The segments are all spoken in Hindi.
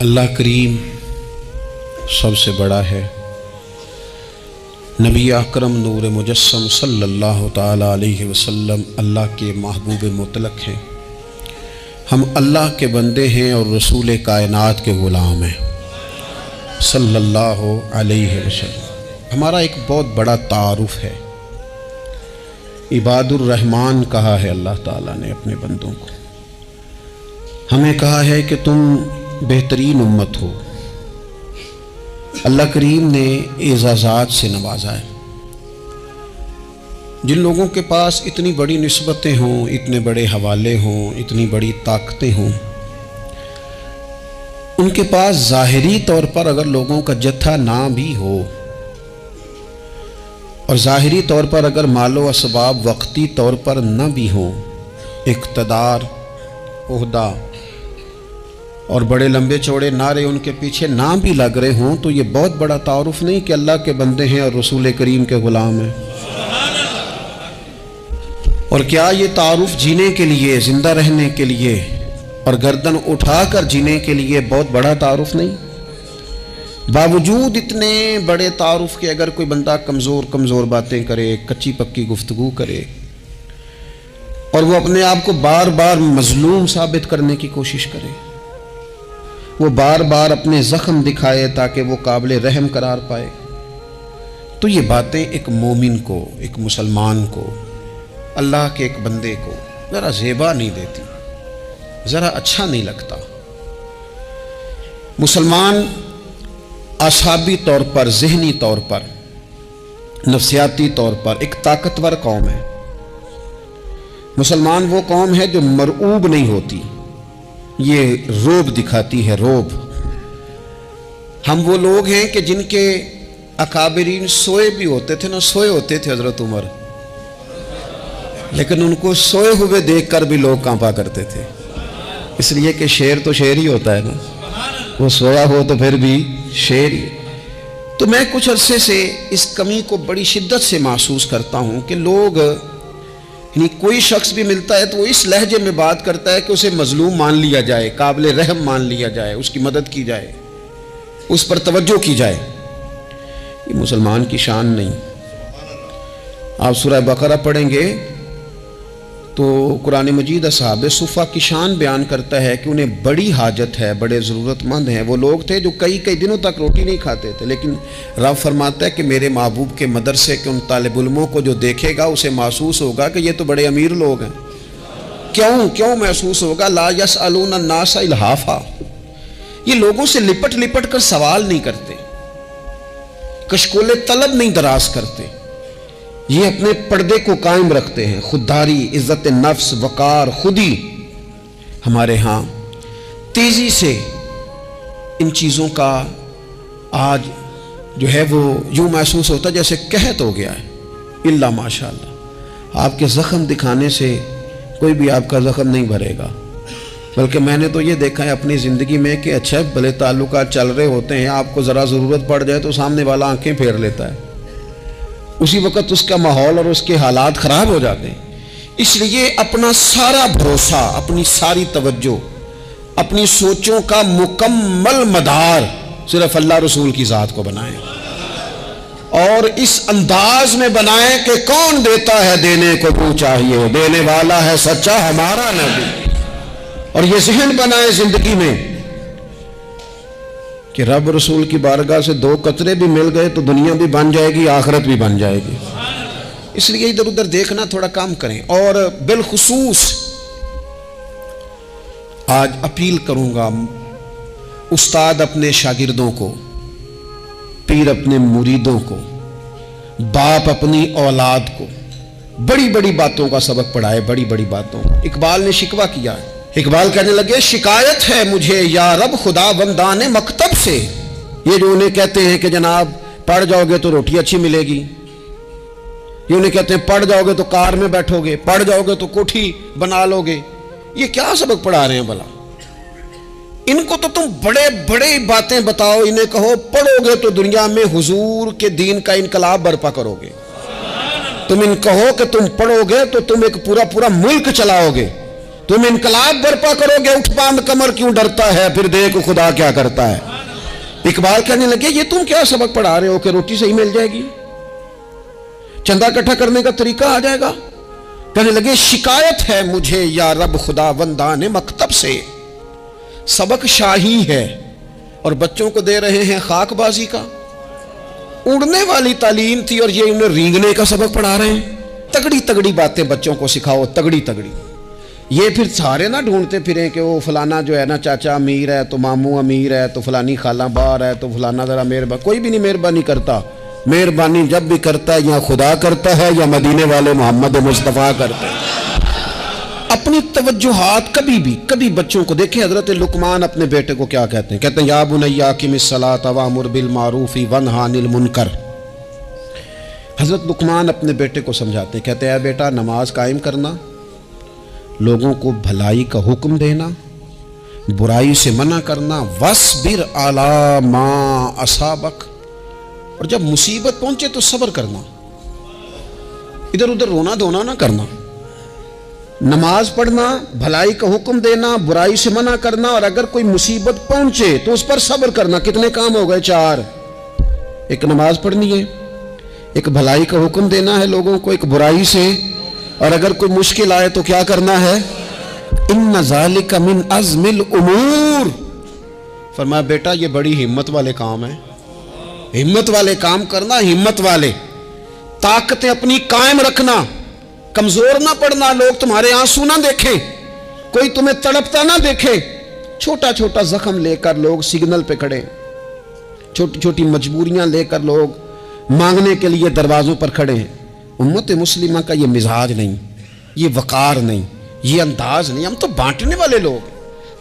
अल्लाह करीम सबसे बड़ा है। नबी अकरम नूर मुजस्सम सल्लल्लाहु ताला अलैहि वसल्लम अल्लाह के महबूब मुतलक हैं। हम अल्लाह के बंदे हैं और रसूल कायनात के ग़ुलाम हैं सल्लल्लाहु अलैहि वसल्लम। हमारा एक बहुत बड़ा तारुफ है। इबादुर रहमान कहा है अल्लाह ताला ने अपने बंदों को। हमें कहा है कि तुम बेहतरीन उम्मत हो। अल्लाह करीम ने एजाज़ात से नवाजा है। जिन लोगों के पास इतनी बड़ी निस्बतें हों, इतने बड़े हवाले हों, इतनी बड़ी ताकतें हों, उनके पास ज़ाहिरी तौर पर अगर लोगों का जत्था ना भी हो और ज़ाहिरी तौर पर अगर मालो असबाब वक्ती तौर पर न भी हो, इक़्तिदार, ओहदा और बड़े लंबे चौड़े नारे उनके पीछे ना भी लग रहे हों, तो ये बहुत बड़ा तारुफ नहीं कि अल्लाह के बंदे हैं और रसूल करीम के ग़ुलाम हैं। और क्या ये तारुफ जीने के लिए, ज़िंदा रहने के लिए और गर्दन उठाकर जीने के लिए बहुत बड़ा तारुफ नहीं? बावजूद इतने बड़े तारुफ के अगर कोई बंदा कमज़ोर कमज़ोर बातें करे, कच्ची पक्की गुफ्तगू करे और वो अपने आप को बार बार मजलूम साबित करने की कोशिश करे, वो बार बार अपने ज़ख्म दिखाए ताकि वो काबिल रहम करार पाए, तो ये बातें एक मोमिन को, एक मुसलमान को, अल्लाह के एक बंदे को ज़रा ज़ेबा नहीं देती, ज़रा अच्छा नहीं लगता। मुसलमान आसाबी तौर पर, ज़हनी तौर पर, नफ्सियाती तौर पर एक ताकतवर कौम है। मुसलमान वो कौम है जो मरऊब नहीं होती, ये रोब दिखाती है, रोब। हम वो लोग हैं कि जिनके अकाबरीन सोए भी होते थे ना, सोए होते थे हज़रत उमर, लेकिन उनको सोए हुए देखकर भी लोग कांपा करते थे, इसलिए कि शेर तो शेर ही होता है ना, वो सोया हो तो फिर भी शेर ही। तो मैं कुछ अरसे से इस कमी को बड़ी शिद्दत से महसूस करता हूँ कि लोग, यानी कोई शख्स भी मिलता है तो वो इस लहजे में बात करता है कि उसे मजलूम मान लिया जाए, काबिल रहम मान लिया जाए, उसकी मदद की जाए, उस पर तवज्जो की जाए। ये मुसलमान की शान नहीं। आप सूरह बकरा पढ़ेंगे तो कुरान मजीद असहाबे सुफ़ा की शान बयान करता है कि उन्हें बड़ी हाजत है, बड़े ज़रूरतमंद हैं। वो लोग थे जो कई कई दिनों तक रोटी नहीं खाते थे, लेकिन रब फरमाता है कि मेरे महबूब के मदरसे के उन तालिब इल्मों को जो देखेगा उसे महसूस होगा कि ये तो बड़े अमीर लोग हैं। क्यों महसूस होगा? ला यसअलून अन्नास इल्हाफा। ये लोगों से लिपट लिपट कर सवाल नहीं करते, कशकोले तलब नहीं दराज करते, ये अपने पर्दे को कायम रखते हैं। खुददारी, इज्जत नफ्स, वकार, खुदी। हमारे यहाँ तेजी से इन चीज़ों का आज जो है वो यूँ महसूस होता है जैसे कहत हो गया है। इल्ला माशाअल्लाह, आपके ज़ख्म दिखाने से कोई भी आपका ज़ख्म नहीं भरेगा। बल्कि मैंने तो ये देखा है अपनी ज़िंदगी में कि अच्छा भले ताल्लुकात चल रहे होते हैं, आपको ज़रा ज़रूरत पड़ जाए तो सामने वाला आंखें फेर लेता है, उसी वक़्त उसका माहौल और उसके हालात ख़राब हो जाते हैं। इसलिए अपना सारा भरोसा, अपनी सारी तवज्जो, अपनी सोचों का मुकम्मल मदार सिर्फ अल्लाह रसूल की ज़ात को बनाएं और इस अंदाज में बनाएं कि कौन देता है, देने को तू चाहिए, देने वाला है सच्चा हमारा नबी। और ये ज़हन बनाए ज़िंदगी में कि रब रसूल की बारगाह से दो कतरे भी मिल गए तो दुनिया भी बन जाएगी, आखिरत भी बन जाएगी। इसलिए इधर उधर देखना थोड़ा कम करें। और बिलखुसूस आज अपील करूंगा, उस्ताद अपने शागिर्दों को, पीर अपने मुरीदों को, बाप अपनी औलाद को बड़ी बड़ी बातों का सबक पढ़ाए, बड़ी बड़ी बातों का। इकबाल ने शिकवा किया है। इकबाल कहने लगे, शिकायत है मुझे या रब खुदा बंदाने मकतब से। ये जो उन्हें कहते हैं कि जनाब पढ़ जाओगे तो रोटी अच्छी मिलेगी, ये उन्हें कहते हैं पढ़ जाओगे तो कार में बैठोगे, पढ़ जाओगे तो कोठी बना लोगे, ये क्या सबक पढ़ा रहे हैं भला? इनको तो तुम बड़े बड़े बातें बताओ, इन्हें कहो पढ़ोगे तो दुनिया में हुजूर के दीन का इनकलाब बर्पा करोगे। तुम इन कहो कि तुम पढ़ोगे तो तुम एक पूरा पूरा मुल्क चलाओगे, तुम इनकलाब बर्पा करोगे, उठ बांध कमर क्यों डरता है, फिर देखो खुदा क्या करता है। इकबाल कहने लगे ये तुम क्या सबक पढ़ा रहे हो कि रोटी सही मिल जाएगी, चंदा इकट्ठा करने का तरीका आ जाएगा। कहने लगे शिकायत है मुझे या रब खुदा वंदाने मकतब से, सबक शाही है और बच्चों को दे रहे हैं खाकबाजी का। उड़ने वाली तालीम थी और ये उन्हें रींगने का सबक पढ़ा रहे हैं। तगड़ी तगड़ी बातें बच्चों को सिखाओ, तगड़ी तगड़ी। ये फिर सारे ना ढूंढते फिरें कि वो फलाना जो है ना चाचा अमीर है तो मामू अमीर है तो फलानी खाला बाहर है तो फलाना जरा मेहरबान। कोई भी नहीं मेहरबानी करता। मेहरबानी जब भी करता है या खुदा करता है या मदीने वाले मोहम्मद मुस्तफ़ा करते हैं। अपनी तवज्जुहात कभी बच्चों को देखें। हजरत लुकमान अपने बेटे को क्या कहते हैं, कहते हैं या बुनैया अक़िमिस्सलात वअमुर बिल मारूफ़ि वन्हा अनिल मुनकर। हजरत लुकमान अपने बेटे को समझाते हैं, कहते हैं बेटा नमाज कायम करना, लोगों को भलाई का हुक्म देना, बुराई से मना करना, वस्बिर अला मा असाबक, और जब मुसीबत पहुंचे तो सब्र करना, इधर उधर रोना धोना ना करना। नमाज पढ़ना, भलाई का हुक्म देना, बुराई से मना करना, और अगर कोई मुसीबत पहुंचे तो उस पर सब्र करना। कितने काम हो गए? 4। एक नमाज पढ़नी है, एक भलाई का हुक्म देना है लोगों को, एक बुराई से, और अगर कोई मुश्किल आए तो क्या करना है? इन्ना ज़ालिका मिन अज़्मिल उमूर। फरमाया बेटा ये बड़ी हिम्मत वाले काम है, हिम्मत वाले काम करना, हिम्मत वाले। ताकतें अपनी कायम रखना, कमजोर ना पड़ना, लोग तुम्हारे आंसू ना देखें, कोई तुम्हें तड़पता ना देखे। छोटा छोटा जख्म लेकर लोग सिग्नल पे खड़े, छोटी छोटी मजबूरियां लेकर लोग मांगने के लिए दरवाजों पर खड़े हैं। उम्मत मुस्लिमा का ये मिजाज नहीं, ये वकार नहीं, ये अंदाज नहीं। हम तो बांटने वाले लोग।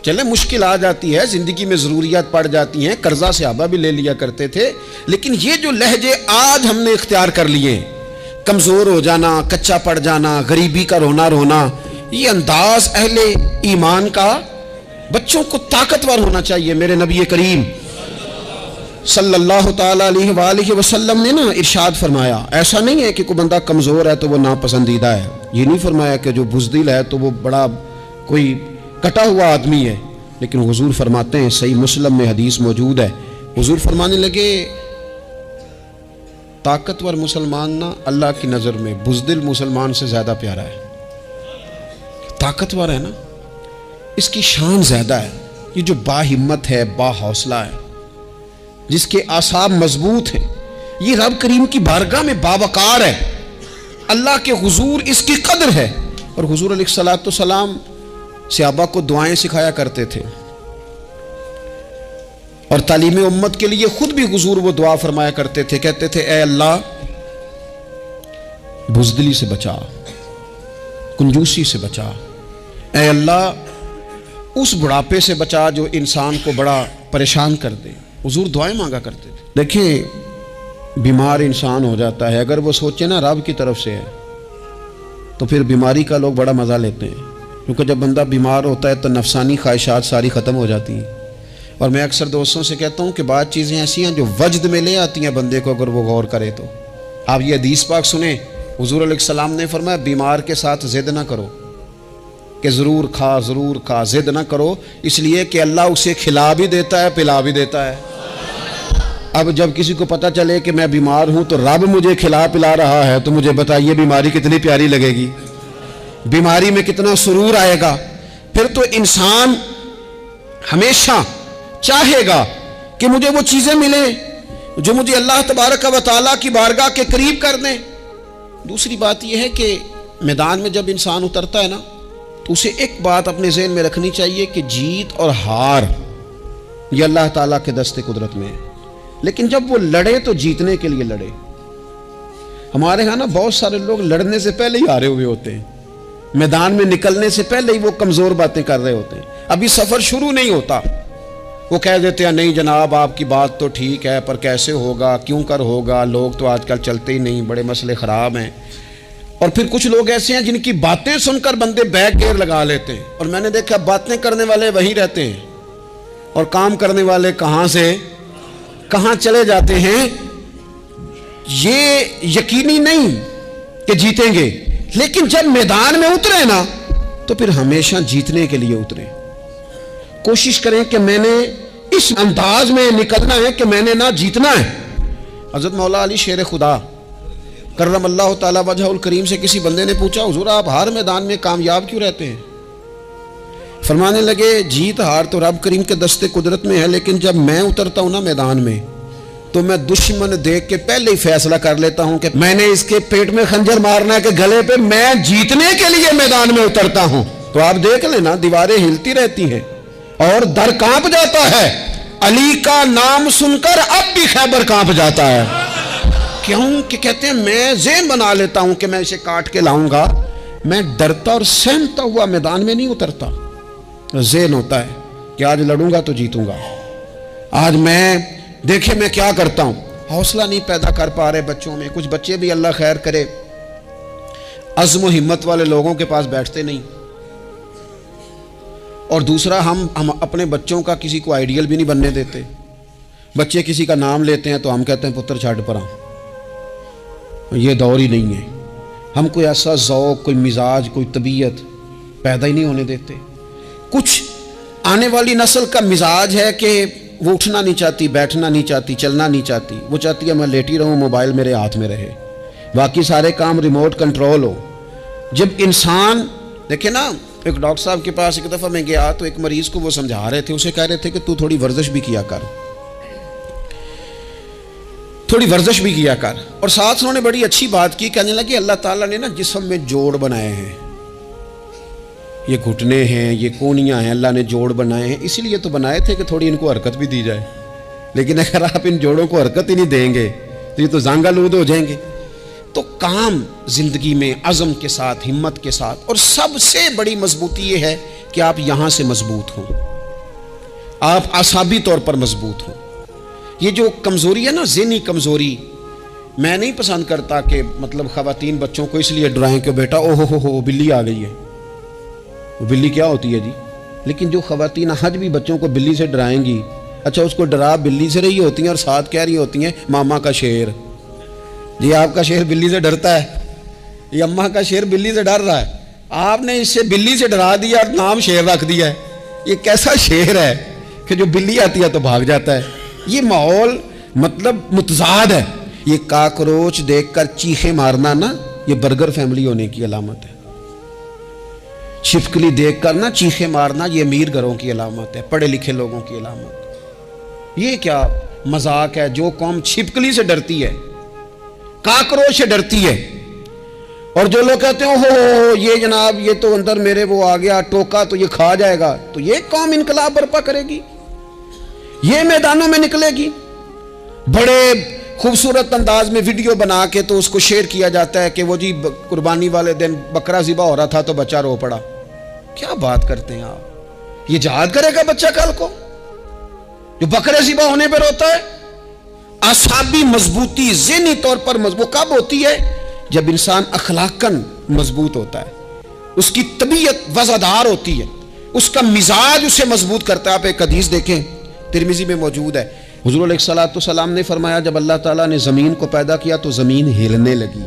चले मुश्किल आ जाती है, जिंदगी में जरूरियात पड़ जाती हैं, कर्जा सहाबा भी ले लिया करते थे, लेकिन ये जो लहजे आज हमने इख्तियार कर लिए, कमजोर हो जाना, कच्चा पड़ जाना, गरीबी का रोना रोना, ये अंदाज अहले ईमान का। बच्चों को ताकतवर होना चाहिए। मेरे नबी करीम सल्लल्लाहु ताला अलैहि वसल्लम ने ना इरशाद फरमाया, ऐसा नहीं है कि कोई बंदा कमजोर है तो वो नापसंदीदा है। ये नहीं फरमाया कि जो बुज़दिल है तो वो बड़ा कोई कटा हुआ आदमी है। लेकिन हुजूर फरमाते हैं, सही मुस्लिम में हदीस मौजूद है, हुजूर फरमाने लगे ताकतवर मुसलमान ना अल्लाह की नज़र में बुज़दिल मुसलमान से ज़्यादा प्यारा है। ताकतवर है ना, इसकी शान ज़्यादा है। ये जो बाहिम्मत है, बाहौसला है, जिसके आसाब मजबूत हैं, ये रब करीम की बारगाह में बावकार है। अल्लाह के हुजूर इसकी कदर है। और हुजूर अलैहिस्सलातु सलाम सहाबा को दुआएं सिखाया करते थे, और तालीम उम्मत के लिए खुद भी हुजूर वो दुआ फरमाया करते थे। कहते थे ए अल्लाह बुज़दिली से बचा, कंजूसी से बचा, ए अल्लाह उस बुढ़ापे से बचा जो इंसान को बड़ा परेशान कर दे। हुजूर दुआएं मांगा करते थे। देखिए बीमार इंसान हो जाता है, अगर वो सोचे ना रब की तरफ से है तो फिर बीमारी का लोग बड़ा मज़ा लेते हैं, क्योंकि जब बंदा बीमार होता है तो नफसानी ख्वाहिशात सारी ख़त्म हो जाती हैं। और मैं अक्सर दोस्तों से कहता हूँ कि बाद चीज़ें ऐसी हैं जो वजद में ले आती हैं बंदे को, अगर वो गौर करे तो। आप ये हदीस पाक सुने, हुजूर अलैहिस्सलाम ने फरमाया बीमार के साथ ज़िद ना करो कि ज़रूर खा, ज़िद ना करो, इसलिए कि अल्लाह उसे खिला भी देता है, पिला भी देता है। अब जब किसी को पता चले कि मैं बीमार हूँ तो रब मुझे खिला पिला रहा है, तो मुझे बताइए बीमारी कितनी प्यारी लगेगी, बीमारी में कितना सुरूर आएगा। फिर तो इंसान हमेशा चाहेगा कि मुझे वो चीज़ें मिले जो मुझे अल्लाह तबारक व तआला की बारगाह के करीब कर दें। दूसरी बात यह है कि मैदान में जब इंसान उतरता है ना, तो उसे एक बात अपने ज़हन में रखनी चाहिए कि जीत और हार ये अल्लाह ताला के दस्ते कुदरत में है, लेकिन जब वो लड़े तो जीतने के लिए लड़े। हमारे यहाँ ना बहुत सारे लोग लड़ने से पहले ही हारे हुए होते हैं, मैदान में निकलने से पहले ही वो कमज़ोर बातें कर रहे होते हैं, अभी सफ़र शुरू नहीं होता। वो कह देते हैं नहीं जनाब आपकी बात तो ठीक है, पर कैसे होगा, क्यों कर होगा, लोग तो आजकल चलते ही नहीं, बड़े मसले ख़राब हैं। और फिर कुछ लोग ऐसे हैं जिनकी बातें सुनकर बंदे बैक गेयर लगा लेते हैं, और मैंने देखा बातें करने वाले वहीं रहते हैं और काम करने वाले कहाँ से कहाँ चले जाते हैं। ये यकीनी नहीं कि जीतेंगे, लेकिन जब मैदान में उतरे ना तो फिर हमेशा जीतने के लिए उतरे। कोशिश करें कि मैंने इस अंदाज में निकलना है कि मैंने ना जीतना है। हजरत मौला अली शेर खुदा करमल्लाहु ताला वजहुल करीम से किसी बंदे ने पूछा, हुजूर आप हर मैदान में कामयाब क्यों रहते हैं? फरमाने लगे, जीत हार तो रब करीम के दस्ते कुदरत में है, लेकिन जब मैं उतरता हूं ना मैदान में तो मैं दुश्मन देख के पहले ही फैसला कर लेता हूं कि मैंने इसके पेट में खंजर मारना है कि गले पे, मैं जीतने के लिए मैदान में उतरता हूं। तो आप देख लेना, दीवारें हिलती रहती हैं और दर कांप जाता है। अली का नाम सुनकर अब भी खैबर कांप जाता है। क्यों? कि कहते हैं मैं ज़हन बना लेता हूं कि मैं इसे काट के लाऊंगा, मैं डरता और सहमता हुआ मैदान में नहीं उतरता। ज़हन होता है कि आज लड़ूंगा तो जीतूंगा, आज मैं देखे मैं क्या करता हूं। हौसला नहीं पैदा कर पा रहे बच्चों में। कुछ बच्चे भी अल्लाह खैर करे अज़्म हिम्मत वाले लोगों के पास बैठते नहीं, और दूसरा हम अपने बच्चों का किसी को आइडियल भी नहीं बनने देते। बच्चे किसी का नाम लेते हैं तो हम कहते हैं पुत्र छाड़ पर आ, ये दौर ही नहीं है। हम कोई ऐसा ज़ौक़, कोई मिजाज, कोई तबीयत पैदा ही नहीं होने देते। कुछ आने वाली नस्ल का मिजाज है कि वो उठना नहीं चाहती, बैठना नहीं चाहती, चलना नहीं चाहती। वो चाहती है मैं लेटी रहूं, मोबाइल मेरे हाथ में रहे, बाकी सारे काम रिमोट कंट्रोल हो। जब इंसान देखे ना, एक डॉक्टर साहब के पास एक दफ़ा मैं गया तो एक मरीज़ को वो समझा रहे थे, उसे कह रहे थे कि तू थोड़ी वर्जिश भी किया कर, थोड़ी वर्जिश भी किया कर। और साथ उन्होंने बड़ी अच्छी बात की, कहने लगे अल्लाह ताला ने ना जिस्म में जोड़ बनाए हैं, ये घुटने हैं, ये कोहनियाँ हैं, अल्लाह ने जोड़ बनाए हैं, इसीलिए तो बनाए थे कि थोड़ी इनको हरकत भी दी जाए। लेकिन अगर आप इन जोड़ों को हरकत ही नहीं देंगे तो ये तो जांगालूद हो जाएंगे। तो काम जिंदगी में अज़म के साथ, हिम्मत के साथ, और सबसे बड़ी मजबूती ये है कि आप यहाँ से मजबूत हों, आप आसाबी तौर पर मजबूत हों। ये जो कमज़ोरी है ना, ज़हनी कमज़ोरी, मैं नहीं पसंद करता कि मतलब ख़वातीन बच्चों को इसलिए डराएं कि बेटा ओहो हो बिल्ली आ गई है। वो बिल्ली क्या होती है जी? लेकिन जो ख़वातीन आज भी बच्चों को बिल्ली से डराएंगी, अच्छा उसको डरा बिल्ली से रही होती हैं और साथ कह रही होती हैं मामा का शेर। जी आपका शेर बिल्ली से डरता है, ये अम्मा का शेर बिल्ली से डर रहा है, आपने इससे बिल्ली से डरा दिया और नाम शेर रख दिया है। ये कैसा शेर है कि जो बिल्ली आती है तो भाग जाता है? ये माहौल मतलब मुतजाद है। ये काकरोच देखकर चीखे मारना ना, ये बर्गर फैमिली होने की अलामत है। छिपकली देखकर ना चीखे मारना, ये अमीर घरों की अलामत है, पढ़े लिखे लोगों की अलामत। ये क्या मजाक है? जो कौम छिपकली से डरती है, काकरोच से डरती है, और जो लोग कहते हैं हो ये जनाब ये तो अंदर मेरे वो आ गया टोका तो ये खा जाएगा, तो ये कौम इनकलाब बर्पा करेगी, ये मैदानों में निकलेगी। बड़े खूबसूरत अंदाज में वीडियो बना के तो उसको शेयर किया जाता है कि वो जी कुर्बानी वाले दिन बकरा ज़िबा हो रहा था तो बच्चा रो पड़ा। क्या बात करते हैं आप? ये जहाद करेगा बच्चा कल को जो बकरे ज़िबा होने पर रोता है? आसाबी मजबूती ज़हनी तौर पर मजबूत कब होती है? जब इंसान अखलाकन मजबूत होता है, उसकी तबीयत वज़ादार होती है, उसका मिजाज उसे मजबूत करता है। आप एक हदीस देखें, तिरमिज़ी में मौजूद है, हुज़ूर अलैहिस्सलाम ने फरमाया जब अल्लाह ताला ने ज़मीन को पैदा किया तो ज़मीन हिलने लगी।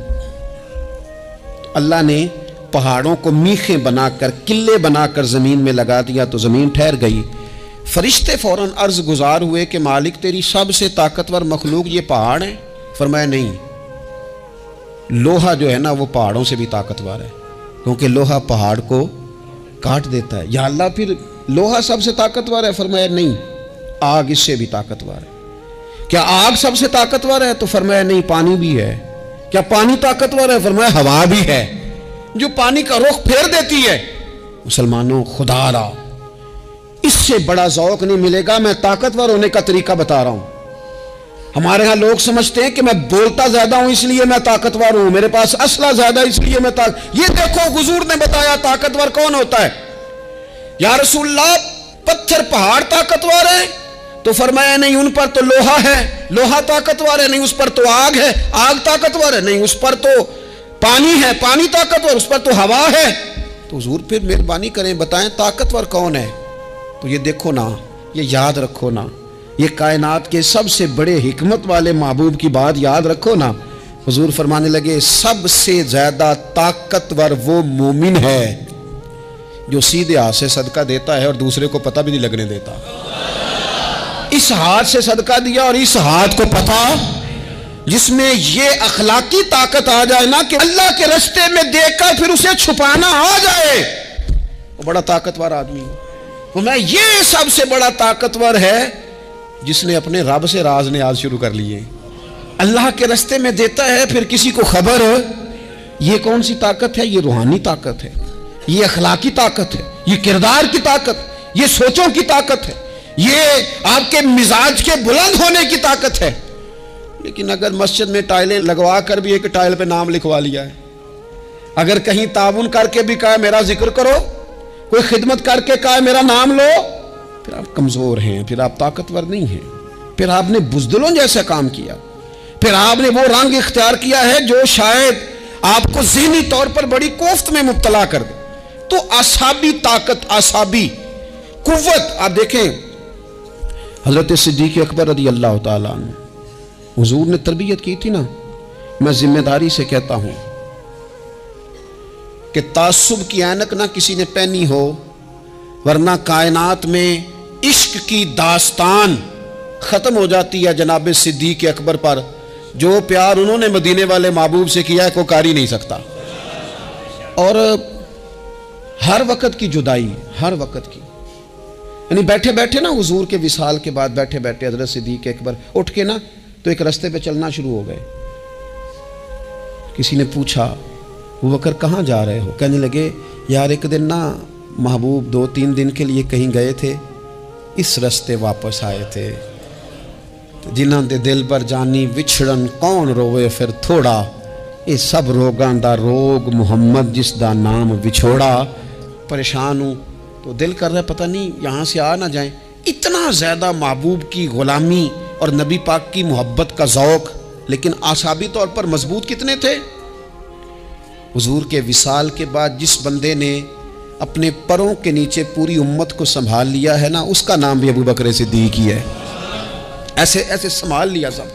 अल्लाह ने पहाड़ों को मीखें बनाकर, किले बनाकर ज़मीन में लगा दिया तो ज़मीन ठहर गई। फरिश्ते फ़ौरन अर्ज़ गुजार हुए कि मालिक तेरी सबसे ताकतवर मखलूक ये पहाड़ है? फरमाया नहीं, लोहा जो है ना वो पहाड़ों से भी ताकतवर है, क्योंकि लोहा पहाड़ को काट देता है। या अल्लाह फिर लोहा सबसे ताकतवर है? फरमाया नहीं, आग इससे भी ताकतवर है। क्या आग सबसे ताकतवर है? तो फरमाया नहीं, पानी भी है। क्या पानी ताकतवर है? फरमाया हवा भी है, जो पानी का रुख फेर देती है। मुसलमानों खुदारा, इससे बड़ा ज़ौक़ नहीं मिलेगा। मैं ताकतवर होने का तरीका बता रहा हूं। हमारे यहां लोग समझते हैं कि मैं बोलता ज्यादा हूं इसलिए मैं ताकतवर हूं, मेरे पास असला ज्यादा इसलिए मैं ये देखो हुजूर ने बताया ताकतवर कौन होता है। या रसूलल्लाह पत्थर पहाड़ ताकतवर है? तो फरमाया नहीं, उन पर तो लोहा है, लोहा ताकतवर है। नहीं, उस पर तो आग है, आग ताकतवर है। नहीं, उस पर तो पानी है, पानी ताकतवर, उस पर तो हवा है। तो हुजूर फिर मेहरबानी करें बताएं ताकतवर कौन है? तो ये देखो ना, ये याद रखो ना, ये कायनात के सबसे बड़े हिकमत वाले महबूब की बात याद रखो ना। हुजूर फरमाने लगे सबसे ज्यादा ताकतवर वो मोमिन है जो सीधे हाथ से सदका देता है और दूसरे को पता भी नहीं लगने देता। इस हाथ से सदका दिया और इस हाथ को पता, जिसमें ये अखलाकी ताकत आ जाए ना कि अल्लाह के रास्ते में देखकर फिर उसे छुपाना आ जाए, वो बड़ा ताकतवर आदमी है। वो मैं ये सबसे बड़ा ताकतवर है जिसने अपने रब से राज नियाज शुरू कर लिए। अल्लाह के रास्ते में देता है फिर किसी को खबर, ये कौन सी ताकत है? ये रूहानी ताकत है, ये अखलाकी ताकत है, ये किरदार की ताकत, ये सोचों की ताकत है, ये आपके मिजाज के बुलंद होने की ताकत है। लेकिन अगर मस्जिद में टाइलें लगवा कर भी एक टाइल पे नाम लिखवा लिया है, अगर कहीं ताबुन करके भी कहा मेरा जिक्र करो, कोई खिदमत करके कहा मेरा नाम लो, फिर आप कमजोर हैं, फिर आप ताकतवर नहीं हैं, फिर आपने बुजदिलों जैसा काम किया, फिर आपने वो रंग इख्तियार किया है जो शायद आपको ज़हनी तौर पर बड़ी कोफ्त में मुब्तला कर दे। तो आसाबी ताकत, आसाबी कुव्वत, आप देखें हजरत सिद्दीक़ अकबर रज़ी अल्लाह ताला अन्हु, हुजूर ने तरबियत की थी ना। मैं जिम्मेदारी से कहता हूं कि तासुब की ऐनक ना किसी ने पहनी हो, वरना कायनात में इश्क की दास्तान खत्म हो जाती है जनाब सिद्दीक़ अकबर पर। जो प्यार उन्होंने मदीने वाले महबूब से किया है कोई कर ही नहीं सकता। और हर वक्त की जुदाई, हर वक्त की, यानी बैठे बैठे ना हुजूर के विसाल के बाद बैठे बैठे हजरत सिद्दीक़ अकबर उठ के ना तो एक रास्ते पे चलना शुरू हो गए। किसी ने पूछा वो बकर कहाँ जा रहे हो? कहने लगे यार एक दिन ना महबूब 2-3 दिन के लिए कहीं गए थे, इस रास्ते वापस आए थे। जिन्हां दे दिल पर जानी विछड़न कौन रोवे फिर थोड़ा, ये सब रोगां दा रोग मुहम्मद जिस दा नाम विछोड़ा। परेशान हूँ तो दिल कर रहा है पता नहीं यहाँ से आ ना जाए। इतना ज़्यादा महबूब की ग़ुलामी और नबी पाक की मोहब्बत का ज़ौक़, लेकिन आसाबी तौर पर मजबूत कितने थे? हुजूर के विसाल के बाद जिस बंदे ने अपने परों के नीचे पूरी उम्मत को संभाल लिया है ना, उसका नाम भी अबू बकर सिद्दीक़ ही है। ऐसे ऐसे संभाल लिया, सब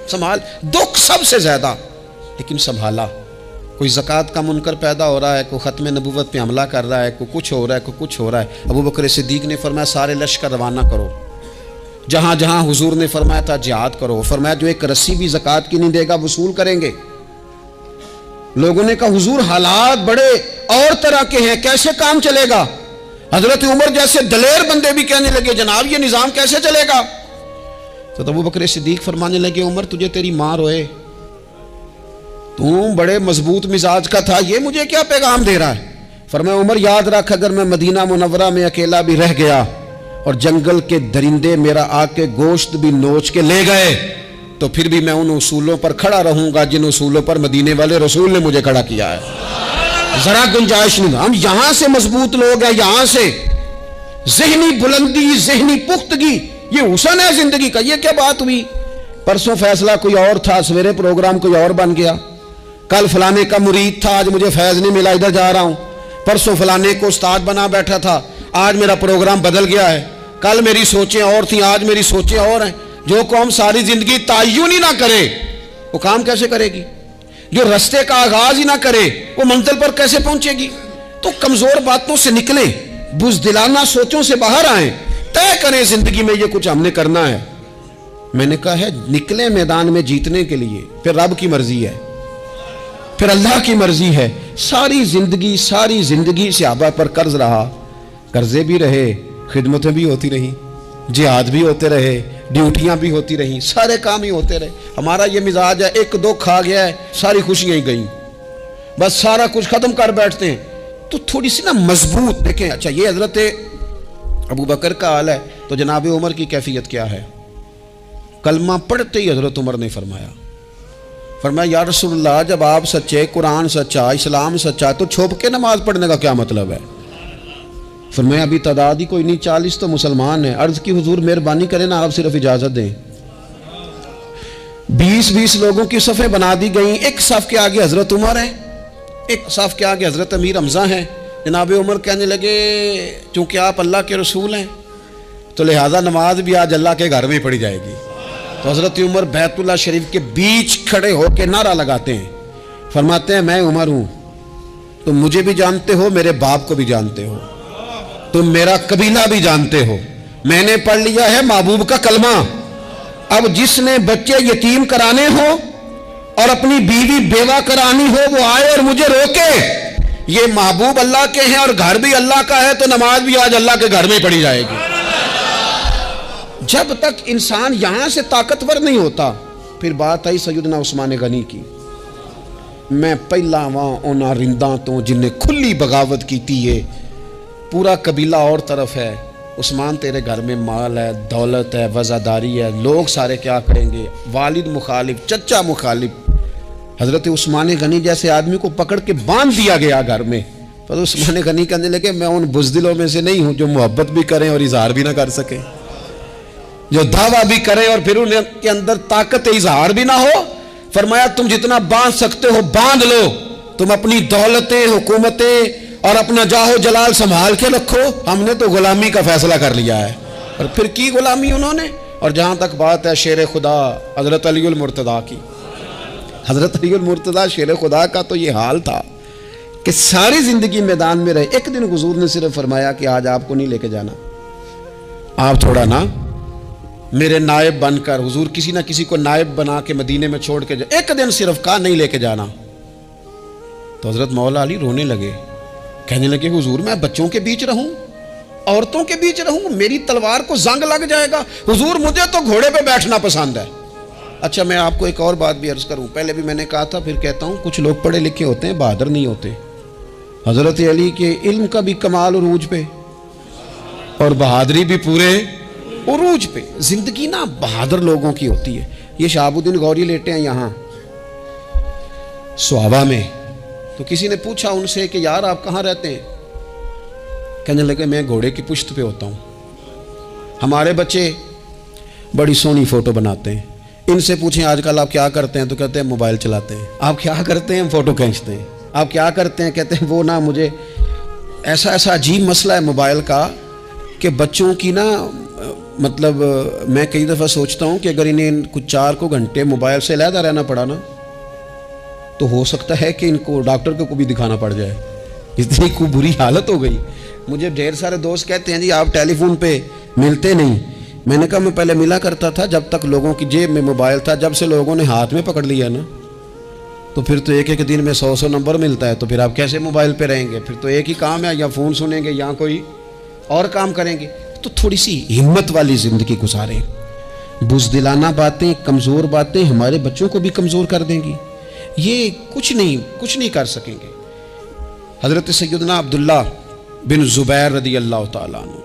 संभाल, दुख सबसे ज़्यादा, लेकिन संभाला। कोई ज़कात का मुनकर पैदा हो रहा है, कोई ख़त्म नबूवत पे हमला कर रहा है, कोई कुछ हो रहा है, कोई कुछ हो रहा है। अबू बकर सिद्दीक़ ने फरमाया सारे लश्कर रवाना करो, जहाँ जहाँ हुजूर ने फरमाया था जिहाद करो। फरमाया जो एक रस्सी भी ज़कात की नहीं देगा वसूल करेंगे। लोगों ने कहा हुजूर हालात बड़े और तरह के हैं, कैसे काम चलेगा? हजरत उमर जैसे दलेर बंदे भी कहने लगे जनाब ये निज़ाम कैसे चलेगा? तो अबू बकर सिद्दीक़ फरमाने लगे उमर तुझे तेरी माँ रोए, तू बड़े मजबूत मिजाज का था, ये मुझे क्या पैगाम दे रहा है? फरमाया उमर याद रख अगर मैं मदीना मुनव्वरा में अकेला भी रह गया और जंगल के दरिंदे मेरा आके गोश्त भी नोच के ले गए तो फिर भी मैं उन उसूलों पर खड़ा रहूंगा जिन उसूलों पर मदीने वाले रसूल ने मुझे खड़ा किया है। जरा गुंजाइश नहीं। हम यहां से मजबूत लोग हैं, यहां से ज़हनी बुलंदी, ज़हनी पुख्तगी, ये हुसन है जिंदगी का। ये क्या बात हुई? परसों फैसला कोई और था, सवेरे प्रोग्राम कोई और बन गया। कल फलाने का मुरीद था, आज मुझे फैज नहीं मिला, इधर जा रहा हूं। परसों फलाने को उस्ताद बना बैठा था, आज मेरा प्रोग्राम बदल गया है। कल मेरी सोचें और थी, आज मेरी सोचें और हैं। जो कौम सारी जिंदगी ताय्युन ही ना करे वो काम कैसे करेगी? जो रास्ते का आगाज ही ना करे वो मंजिल पर कैसे पहुंचेगी? तो कमजोर बातों से निकले, बुज़दिलाना सोचों से बाहर आए, तय करें जिंदगी में ये कुछ हमने करना है। मैंने कहा है निकले मैदान में जीतने के लिए, फिर रब की मर्जी है, फिर अल्लाह की मर्जी है। सारी जिंदगी सहाबा पर कर्ज रहा, कर्जे भी रहे, खिदमतें भी होती रही, जिहाद भी होते रहे, ड्यूटियां भी होती रही, सारे काम ही होते रहे। हमारा ये मिजाज है एक दो खा गया है सारी खुशियां ही गई, बस सारा कुछ खत्म कर बैठते हैं। तो थोड़ी सी ना मजबूत देखें। अच्छा ये हजरत अबू बकर का हाल है, तो जनाब उमर की कैफियत क्या है? कलमा पढ़ते ही हजरत उमर ने फरमाया या रसूलल्लाह जब आप सच्चे, कुरान सच्चा, इस्लाम सच्चा, तो छुप के नमाज पढ़ने का क्या मतलब है? फरमाया अभी तादाद ही कोई नहीं, 40 तो मुसलमान हैं। अर्ज की हुजूर मेहरबानी करें ना, आप सिर्फ इजाजत दें। 20-20 लोगों की सफ़ें बना दी गई, एक सफ़ के आगे हजरत उमर है, एक सफ़ के आगे हजरत अमीर हमजा हैं। जनाब उमर कहने लगे चूंकि आप अल्लाह के रसूल हैं तो लिहाजा नमाज भी आज अल्लाह के घर में ही पढ़ी जाएगी। तो हजरत उमर बैतुल्लाह शरीफ के बीच खड़े होकर नारा लगाते हैं, फरमाते हैं मैं उमर हूं, तुम मुझे भी जानते हो, मेरे बाप को भी जानते हो, तुम मेरा कबीला भी जानते हो, मैंने पढ़ लिया है महबूब का कलमा। अब जिसने बच्चे यतीम कराने हो और अपनी बीवी बेवा करानी हो वो आए और मुझे रोके। ये महबूब अल्लाह के हैं और घर भी अल्लाह का है, तो नमाज भी आज अल्लाह के घर में ही पढ़ी जाएगी। जब तक इंसान यहां से ताकतवर नहीं होता, फिर बात आई सैयदना उस्मान गनी की। मैं पहला वहां ओना रिंदा तो जिन्हें खुली बगावत की थी, ये पूरा कबीला और तरफ है। उस्मान तेरे घर में माल है, दौलत है, वज़ादारी है, लोग सारे क्या करेंगे, वालिद मुखालिफ, चचा मुखालिफ। हजरत उस्मान गनी जैसे आदमी को पकड़ के बांध दिया गया घर में। पर उस्मान गनी कहने लगे मैं उन बुज़दिलों में से नहीं हूं जो मोहब्बत भी करें और इजहार भी ना कर सके, जो दावा भी करें और फिर उनके अंदर ताकत इजहार भी ना हो। फरमाया तुम जितना बांध सकते हो बांध लो, तुम अपनी दौलतें, हुकूमतें और अपना जाहो जलाल संभाल के रखो, हमने तो गुलामी का फैसला कर लिया है। और फिर की गुलामी उन्होंने। और जहां तक बात है शेर खुदा हजरत अलीउल मुर्तदा की, हजरत अलीउल मुर्तदा शेर खुदा का तो ये हाल था कि सारी जिंदगी मैदान में रहे। एक दिन हुजूर ने सिर्फ फरमाया कि आज आपको नहीं लेके जाना, आप थोड़ा ना मेरे नायब बनकर, हुजूर किसी ना किसी को नायब बना के मदीने में छोड़ के एक दिन सिर्फ कहा नहीं लेके जाना। तो हजरत मौला अली रोने लगे, कहने लगे हुजूर मैं बच्चों के बीच रहूं, औरतों के बीच रहूं, मेरी तलवार को जंग लग जाएगा। हुजूर मुझे तो घोड़े पे बैठना पसंद है। अच्छा मैं आपको एक और बात भी अर्ज करूं, पहले भी मैंने कहा था फिर कहता हूं, कुछ लोग पढ़े लिखे होते हैं बहादुर नहीं होते। हजरत अली के इल्म का भी कमाल उरूज पे और बहादुरी भी पूरे उरूज पे। जिंदगी ना बहादुर लोगों की होती है। ये शहाबुद्दीन गौरी लेटे हैं यहाँ सुहावा में, तो किसी ने पूछा उनसे कि यार आप कहाँ रहते हैं? कहने लगे मैं घोड़े की पुश्त पे होता हूँ, हमारे बच्चे बड़ी सोहनी फोटो बनाते हैं। इनसे पूछें आजकल आप क्या करते हैं, तो कहते हैं मोबाइल चलाते हैं। आप क्या करते हैं? हम फोटो खींचते हैं। आप क्या करते हैं? कहते हैं वो ना मुझे ऐसा ऐसा अजीब मसला है मोबाइल का कि बच्चों की ना मतलब मैं कई दफ़ा सोचता हूँ कि अगर इन्हें कुछ 4 घंटे मोबाइल से अलहदा रहना पड़ा ना, तो हो सकता है कि इनको डॉक्टर को भी दिखाना पड़ जाए, इतनी को बुरी हालत हो गई। मुझे ढेर सारे दोस्त कहते हैं जी आप टेलीफोन पे मिलते नहीं। मैंने कहा मैं पहले मिला करता था जब तक लोगों की जेब में मोबाइल था, जब से लोगों ने हाथ में पकड़ लिया ना, तो फिर तो एक दिन में 100 नंबर मिलता है, तो फिर आप कैसे मोबाइल पे रहेंगे? फिर तो एक ही काम है, या फ़ोन सुनेंगे या कोई और काम करेंगे। तो थोड़ी सी हिम्मत वाली ज़िंदगी गुजारें। बुज़दिलाना बातें, कमज़ोर बातें हमारे बच्चों को भी कमज़ोर कर देंगी। ये कुछ नहीं कर सकेंगे। हज़रत सैयदना अब्दुल्ला बिन ज़ुबैर रदी अल्लाह ताला अन्हु,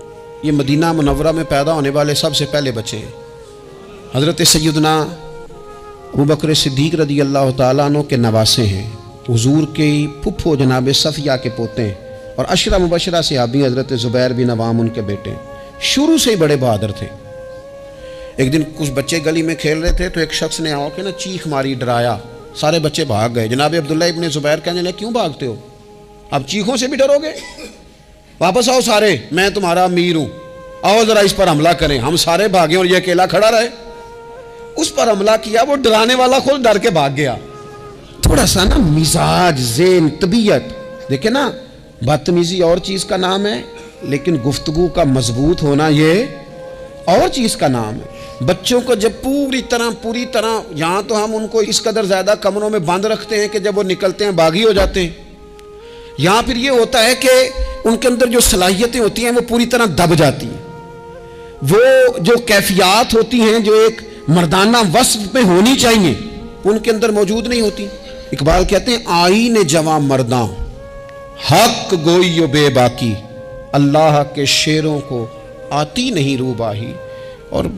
ये मदीना मुनव्वरा में पैदा होने वाले सबसे पहले बच्चे हैं। हज़रत सैयदना अबू बकर सिद्दीक़ रदी अल्लाह ताला अन्हु के नवासे हैं। हुजूर के फुफ्फो जनाब सफ़िया के पोते हैं और अशरा मुबशरा सहाबी हज़रत ज़ुबैर बिन अवाम उनके बेटे। शुरू से ही बड़े बहादुर थे। एक दिन कुछ बच्चे गली में खेल रहे थे, तो एक शख्स ने आके ना चीख मारी, डराया, सारे बच्चे भाग गए। जनाब अब्दुल्ला इब्ने ज़ुबैर कहने लगे क्यों भागते हो, आप चीखों से भी डरोगे? वापस आओ सारे, मैं तुम्हारा अमीर हूं, आओ जरा इस पर हमला करें। हम सारे भागे और ये अकेला खड़ा रहे। उस पर हमला किया, वो डराने वाला खुद डर के भाग गया। थोड़ा सा ना मिजाज, ज़ेन, तबीयत देखे ना, बदतमीजी और चीज़ का नाम है, लेकिन गुफ्तगू का मजबूत होना ये और चीज़ का नाम है। बच्चों को जब पूरी तरह यहाँ तो हम उनको इस कदर ज़्यादा कमरों में बंद रखते हैं कि जब वो निकलते हैं बागी हो जाते हैं। यहाँ फिर ये होता है कि उनके अंदर जो सलाहियतें होती हैं वो पूरी तरह दब जाती हैं। वो जो कैफियत होती हैं जो एक मर्दाना वस्फ में होनी चाहिए, उनके अंदर मौजूद नहीं होती। इकबाल कहते हैं आईने जवां मर्दा हक गोई बेबाकी, अल्लाह के शेरों को आती नहीं रूबाही। और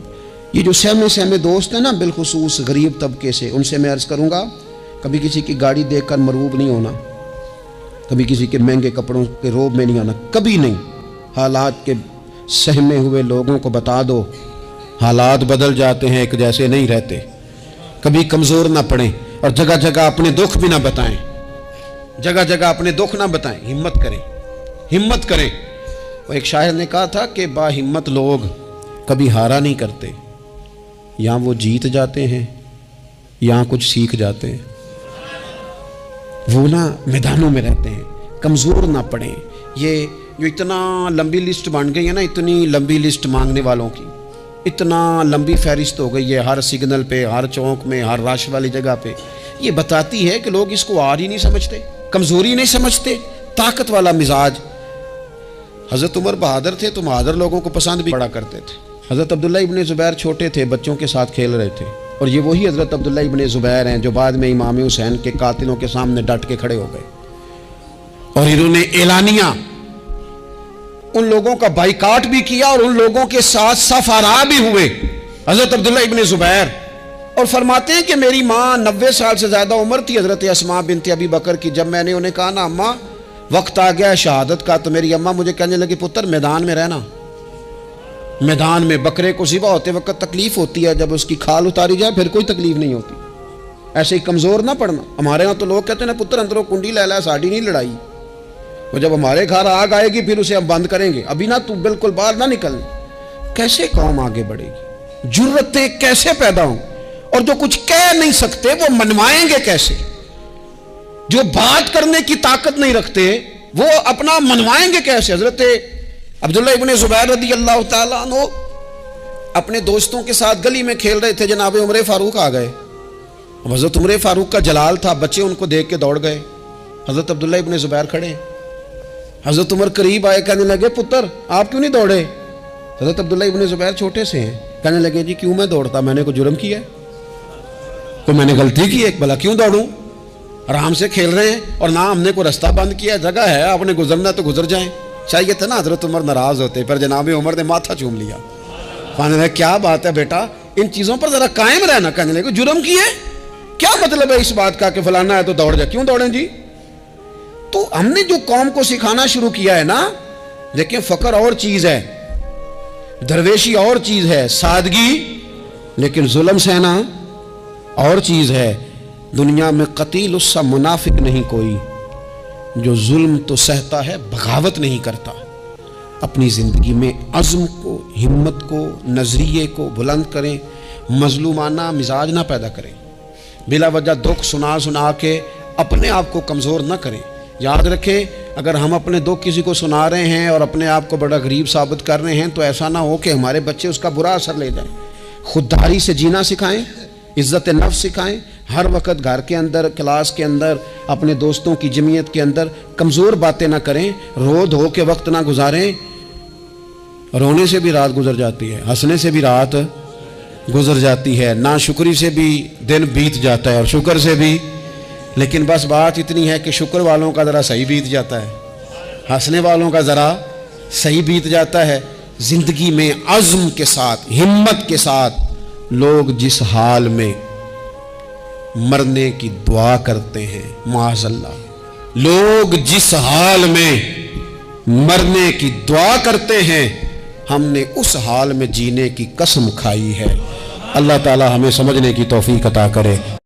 ये जो सहमे दोस्त हैं ना, बिलखुसूस गरीब तबके से, उनसे मैं अर्ज़ करूँगा कभी किसी की गाड़ी देखकर मरूब नहीं होना, कभी किसी के महंगे कपड़ों के रोब में नहीं आना, कभी नहीं। हालात के सहमे हुए लोगों को बता दो हालात बदल जाते हैं, एक जैसे नहीं रहते। कभी कमज़ोर ना पड़ें और जगह जगह अपने दुख भी ना बताएं, जगह जगह अपने दुख ना बताएं। हिम्मत करें। वो एक शायर ने कहा था कि बाहिम्मत लोग कभी हारा नहीं करते, या वो जीत जाते हैं या कुछ सीख जाते हैं। वो ना मैदानों में रहते हैं, कमज़ोर ना पड़ें। ये जो इतना लंबी लिस्ट बन गई है ना, इतनी लंबी लिस्ट मांगने वालों की, इतना लंबी फहरिस्त हो गई है हर सिग्नल पे, हर चौक में, हर रश वाली जगह पे। ये बताती है कि लोग इसको आर ही नहीं समझते, कमज़ोरी नहीं समझते, ताकत वाला मिजाज। हज़रत उमर बहादुर थे तो बहादुर लोगों को पसंद भी बड़ा करते थे। हज़रत अब्दुल्ला इब्ने ज़ुबैर छोटे थे, बच्चों के साथ खेल रहे थे, और ये वही हज़रत अब्दुल्ला इब्ने ज़ुबैर हैं जो बाद में इमाम हुसैन के कातिलों के सामने डट के खड़े हो गए और इन्होंने एलानिया उन लोगों का बाइकाट भी किया और उन लोगों के साथ सफारा भी हुए, हज़रत अब्दुल्ला इब्ने ज़ुबैर। और फरमाते हैं कि मेरी माँ 90 साल से ज़्यादा उम्र थी हज़रत अस्मा बिनत अबी बकर की। जब मैंने उन्हें कहा ना अम्मा वक्त आ गया शहादत का, तो मेरी अम्मा मुझे कहने लगी पुत्र मैदान में रहना। मैदान में बकरे को ज़िबा होते वक्त तकलीफ होती है, जब उसकी खाल उतारी जाए फिर कोई तकलीफ नहीं होती। ऐसे ही कमज़ोर ना पड़ना। हमारे यहाँ तो लोग कहते हैं ना पुत्र अंदरों कुंडी ले ला, साड़ी नहीं लड़ाई। वो जब हमारे घर आग आएगी फिर उसे हम बंद करेंगे, अभी ना तू बिल्कुल बाहर ना निकलना। कैसे कौम आगे बढ़ेगी? जुर्रतें कैसे पैदा हों? और जो कुछ कह नहीं सकते वो मनवाएंगे कैसे? जो बात करने की ताकत नहीं रखते वो अपना मनवाएंगे कैसे? हजरत अब्दुल्ला इब्ने ज़ुबैर रदी अल्लाह ताला अन्हु अपने दोस्तों के साथ गली में खेल रहे थे, जनाब उमर फारूक आ गए। हजरत उमर फारूक का जलाल था, बच्चे उनको देख के दौड़ गए। हजरत अब्दुल्ला इब्ने ज़ुबैर खड़े, हजरत उमर करीब आए, कहने लगे पुत्र आप क्यों नहीं दौड़े? हजरत अब्दुल्ला इब्ने ज़ुबैर छोटे से हैं, कहने लगे जी क्यों मैं दौड़ता, मैंने कोई जुर्म किया है, कोई मैंने गलती की है, भला क्यों दौड़ूं? आराम से खेल रहे हैं और ना हमने कोई रास्ता बंद किया, जगह है, आपने गुजरना तो गुजर जाएं। चाहिए था ना हजरत उमर नाराज होते, पर जनाब उमर ने माथा चूम लिया। कहने लगे क्या बात है बेटा, इन चीज़ों पर जरा कायम रहना। कहने लगे जुर्म किए, क्या मतलब है इस बात का कि फलाना है तो दौड़ जा? क्यों दौड़ें जी? तो हमने जो कौम को सिखाना शुरू किया है ना, लेकिन फ़क्र और चीज़ है, दरवेशी और चीज़ है, सादगी, लेकिन जुल्म सहना और चीज़ है। दुनिया में कतील उससा मुनाफिक नहीं कोई, जो जुल्म तो सहता है बगावत नहीं करता। अपनी ज़िंदगी में अज़्म को, हिम्मत को, नज़रिए को बुलंद करें, मजलूमाना मिजाज ना पैदा करें, बिला वजह दुख सुना सुना के अपने आप को कमज़ोर ना करें। याद रखें अगर हम अपने दुख किसी को सुना रहे हैं और अपने आप को बड़ा गरीब साबित कर रहे हैं तो ऐसा ना हो कि हमारे बच्चे उसका बुरा असर ले जाएं। खुददारी से जीना सिखाएं, इज़्ज़त नफ्स सिखाएं। हर वक्त घर के अंदर, क्लास के अंदर, अपने दोस्तों की जमीयत के अंदर कमज़ोर बातें ना करें, रो धो के वक्त ना गुजारें। रोने से भी रात गुजर जाती है, हंसने से भी रात गुजर जाती है, नाशुक्री से भी दिन बीत जाता है और शुक्र से भी। लेकिन बस बात इतनी है कि शुक्र वालों का ज़रा सही बीत जाता है, हंसने वालों का ज़रा सही बीत जाता है। ज़िंदगी में अज़्म के साथ, हिम्मत के साथ लोग जिस हाल में मरने की दुआ करते हैं, माज़अल्लाह, लोग जिस हाल में मरने की दुआ करते हैं, हमने उस हाल में जीने की कसम खाई है। अल्लाह ताला हमें समझने की तौफीक अता करे।